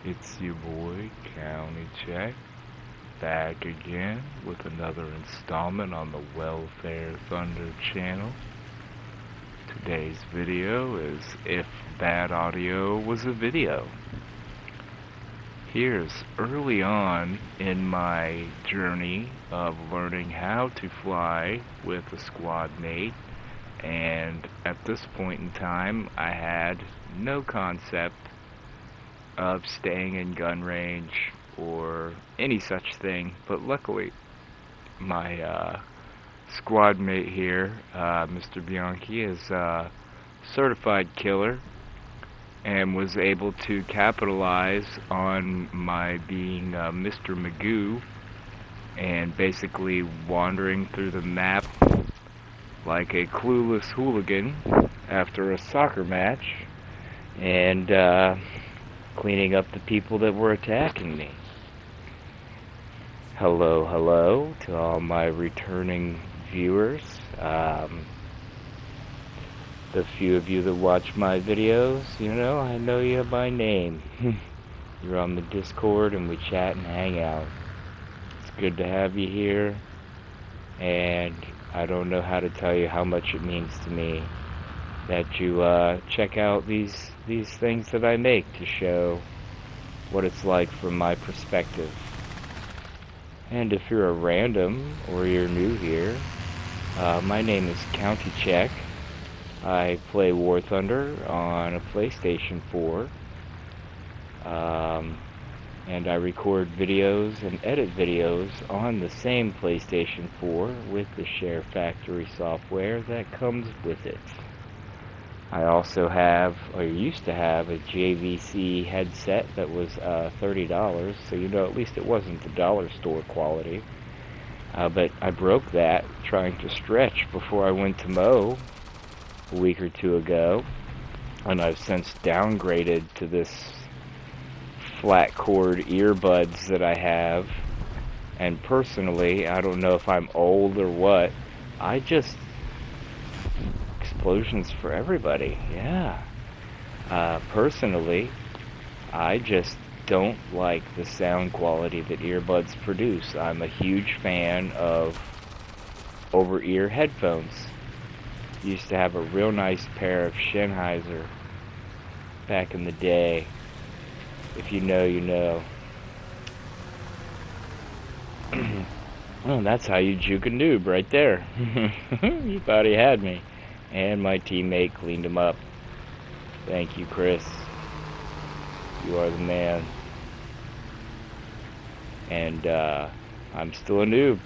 It's your boy, County Check, back again with another installment on the Warthunder channel. Today's video is If Bad Audio Was a Video. Here's early on in my journey of learning how to fly with a squad mate, and at this point in time I had no concept of staying in gun range or any such thing, but luckily my squad mate here, Mr. Bianchi, is a certified killer and was able to capitalize on my being Mr. Magoo and basically wandering through the map like a clueless hooligan after a soccer match and cleaning up the people that were attacking me. Hello to all my returning viewers. The few of you that watch my videos, I know you by name. You're on the Discord and we chat and hang out. It's good to have you here, and I don't know how to tell you how much it means to me that you check out these things that I make to show what it's like from my perspective. And if you're a random or you're new here, my name is County Check. I play Warthunder on a PlayStation 4, and I record videos and edit videos on the same PlayStation 4 with the Share Factory software that comes with it. I also have, or used to have, a JVC headset that was $30, so at least it wasn't the dollar store quality. But I broke that trying to stretch before I went to mow a week or two ago, and I've since downgraded to this flat cord earbuds that I have. And personally, I don't know if I'm old or what, explosions for everybody, yeah. Personally, I just don't like the sound quality that earbuds produce. I'm a huge fan of over-ear headphones. Used to have a real nice pair of Sennheiser back in the day. If you know, you know. Well, that's how you juke a noob right there. You thought he had me. And my teammate cleaned him up. Thank you, Chris. You are the man. And I'm still a noob.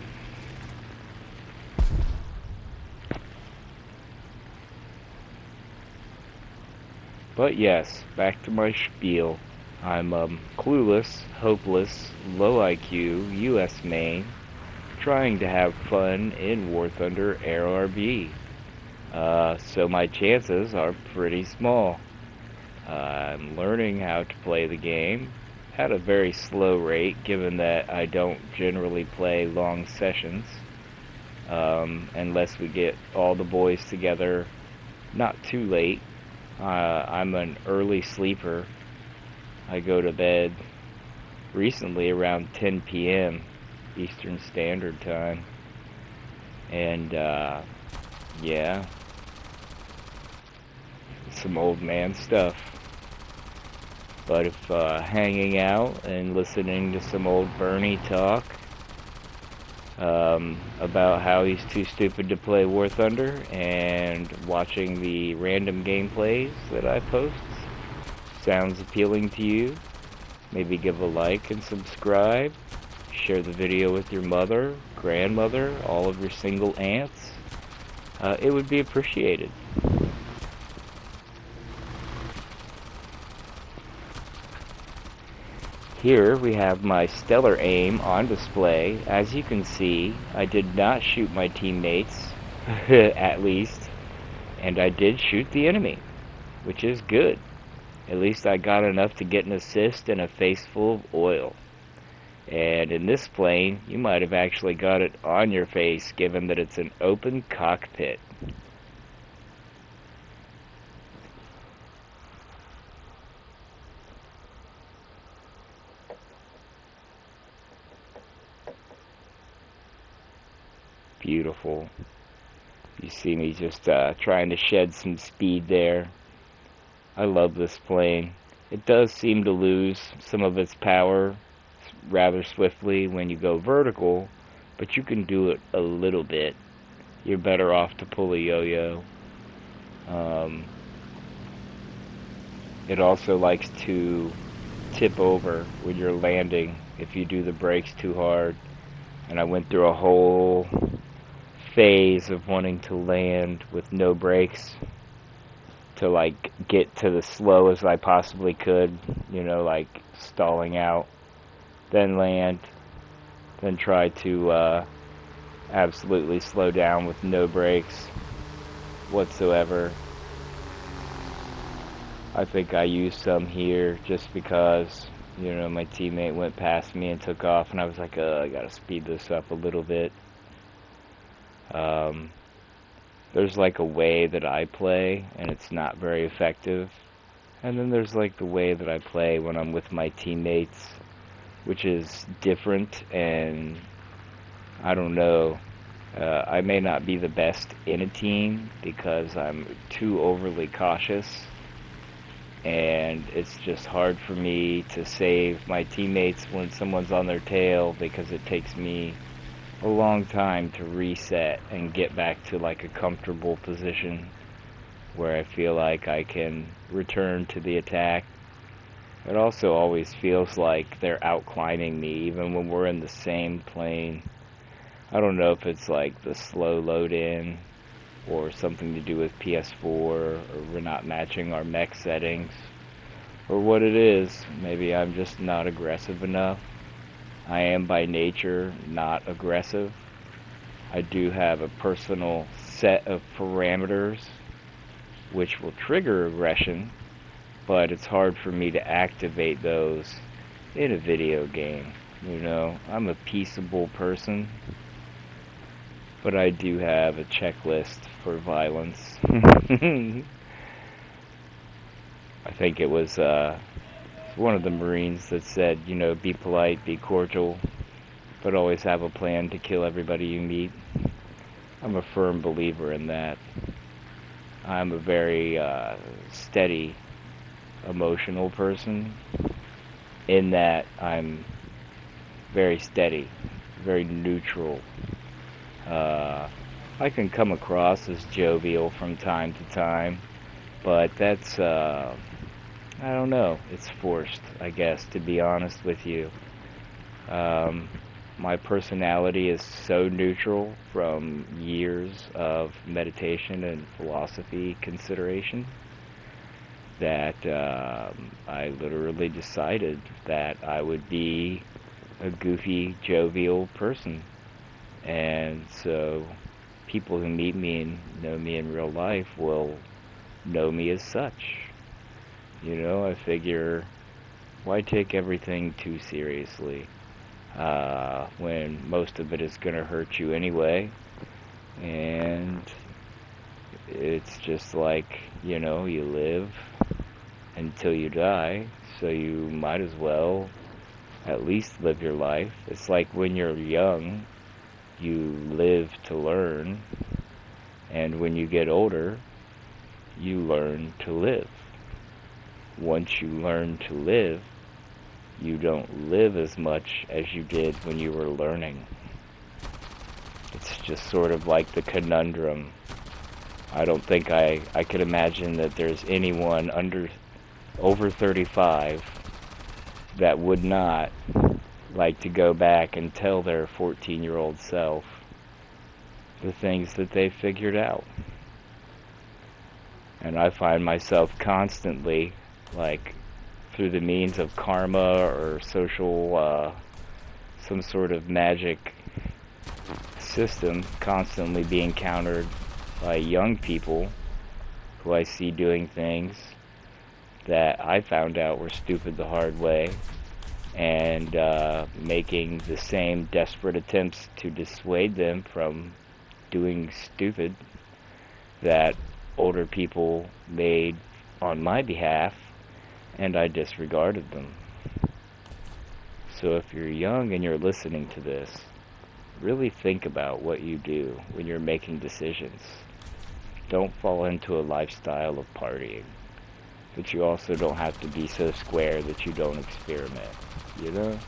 But yes, back to my spiel. I'm clueless, hopeless, low IQ, US main, trying to have fun in Warthunder RRB. So my chances are pretty small. I'm learning how to play the game at a very slow rate, given that I don't generally play long sessions, unless we get all the boys together not too late. I'm an early sleeper. I go to bed recently around 10 p.m. Eastern Standard Time. And, yeah, some old man stuff. But if hanging out and listening to some old Bernie talk about how he's too stupid to play Warthunder and watching the random gameplays that I post sounds appealing to you, maybe give a like and subscribe. Share the video with your mother, grandmother, all of your single aunts. It would be appreciated. Here we have my stellar aim on display. As you can see, I did not shoot my teammates, at least, and I did shoot the enemy, which is good. At least I got enough to get an assist and a face full of oil. And in this plane, you might have actually got it on your face, given that it's an open cockpit. beautiful. You see me just trying to shed some speed there. I love this plane. It does seem to lose some of its power rather swiftly when you go vertical, but you can do it a little bit. You're better off to pull a yo-yo. It also likes to tip over when you're landing if you do the brakes too hard. And I went through a whole phase of wanting to land with no brakes to like get to the slow as I possibly could, you know, like stalling out, then land, then try to absolutely slow down with no brakes whatsoever. I think I used some here just because, you know, my teammate went past me and took off, and I was like, I gotta speed this up a little bit. There's like a way that I play, and it's not very effective. And then there's like the way that I play when I'm with my teammates, which is different, and I don't know. I may not be the best in a team because I'm too overly cautious, and it's just hard for me to save my teammates when someone's on their tail because it takes me a long time to reset and get back to like a comfortable position where I feel like I can return to the attack. It also always feels like they're outclimbing me even when we're in the same plane. I don't know if it's like the slow load in or something to do with PS4, or we're not matching our mech settings, or what it is. Maybe I'm just not aggressive enough. I am by nature not aggressive. I do have a personal set of parameters which will trigger aggression, but it's hard for me to activate those in a video game. You know, I'm a peaceable person, but I do have a checklist for violence. I think it was one of the Marines that said, you know, be polite, be cordial, but always have a plan to kill everybody you meet. I'm a firm believer in that. I'm a very steady, emotional person in that I'm very steady, very neutral. I can come across as jovial from time to time, but that's, I don't know, it's forced, I guess, to be honest with you. My personality is so neutral from years of meditation and philosophy consideration that I literally decided that I would be a goofy, jovial person. And so people who meet me and know me in real life will know me as such. You know, I figure, why take everything too seriously when most of it is going to hurt you anyway? And it's just like, you know, you live until you die, so you might as well at least live your life. It's like when you're young, you live to learn, and when you get older, you learn to live. Once you learn to live, you don't live as much as you did when you were learning. It's just sort of like the conundrum. I don't think I could imagine that there's anyone over 35 that would not like to go back and tell their 14-year-old self the things that they figured out. And I find myself constantly, like, through the means of karma or social, some sort of magic system, constantly being countered by young people who I see doing things that I found out were stupid the hard way, and making the same desperate attempts to dissuade them from doing stupid that older people made on my behalf, and I disregarded them. So if you're young and you're listening to this, really think about what you do when you're making decisions. Don't fall into a lifestyle of partying, but you also don't have to be so square that you don't experiment, you know?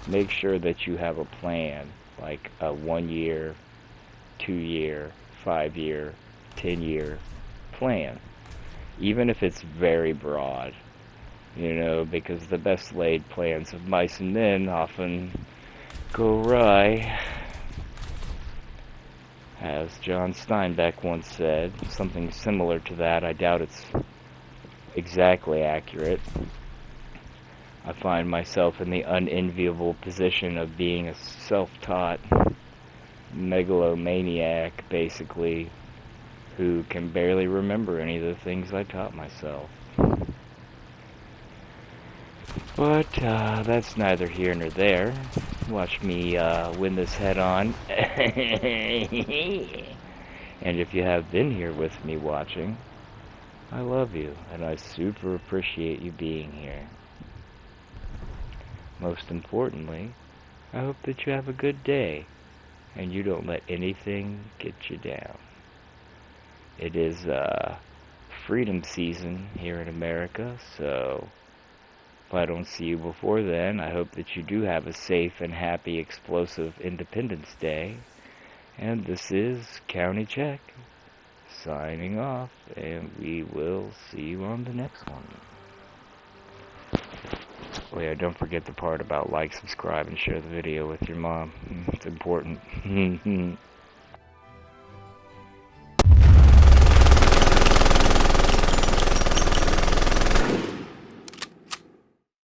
Make sure that you have a plan, like a 1 year, 2 year, 5 year, 10 year plan, even if it's very broad, because the best laid plans of mice and men often go awry. As John Steinbeck once said, something similar to that. I doubt it's exactly accurate. I find myself in the unenviable position of being a self-taught megalomaniac, basically, who can barely remember any of the things I taught myself. But that's neither here nor there. Watch me win this head on. And if you have been here with me watching, I love you, and I super appreciate you being here. Most importantly, I hope that you have a good day, and you don't let anything get you down. It is freedom season here in America, so if I don't see you before then, I hope that you do have a safe and happy, explosive Independence Day. And this is County Check, signing off, and we will see you on the next one. Oh yeah, don't forget the part about like, subscribe, and share the video with your mom. It's important.